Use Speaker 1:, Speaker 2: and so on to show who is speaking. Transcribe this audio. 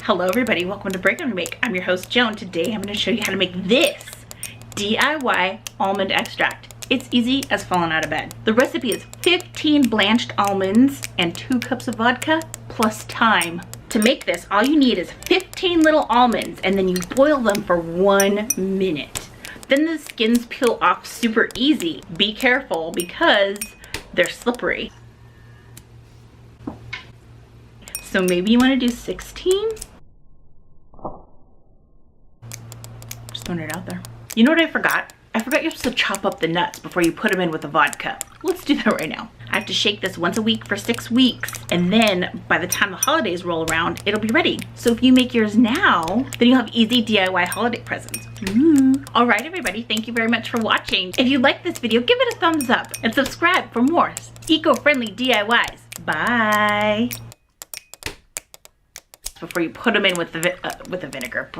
Speaker 1: Hello everybody, welcome to Break Remake. I'm your host Joan. Today I'm going to show you how to make this DIY almond extract. It's easy as falling out of bed. The recipe is 15 blanched almonds and 2 cups of vodka plus thyme. To make this, all you need is 15 little almonds and then you boil them for 1 minute. Then the skins peel off super easy. Be careful because they're slippery. So maybe you want to do 16? Just throwing it out there. You know what I forgot? I forgot you're supposed to chop up the nuts before you put them in with the vodka. Let's do that right now. I have to shake this once a week for 6 weeks. And then by the time the holidays roll around, it'll be ready. So if you make yours now, then you'll have easy DIY holiday presents. Ooh. All right, everybody, thank you very much for watching. If you like this video, give it a thumbs up and subscribe for more eco-friendly DIYs. Bye. Before you put them in with the vinegar.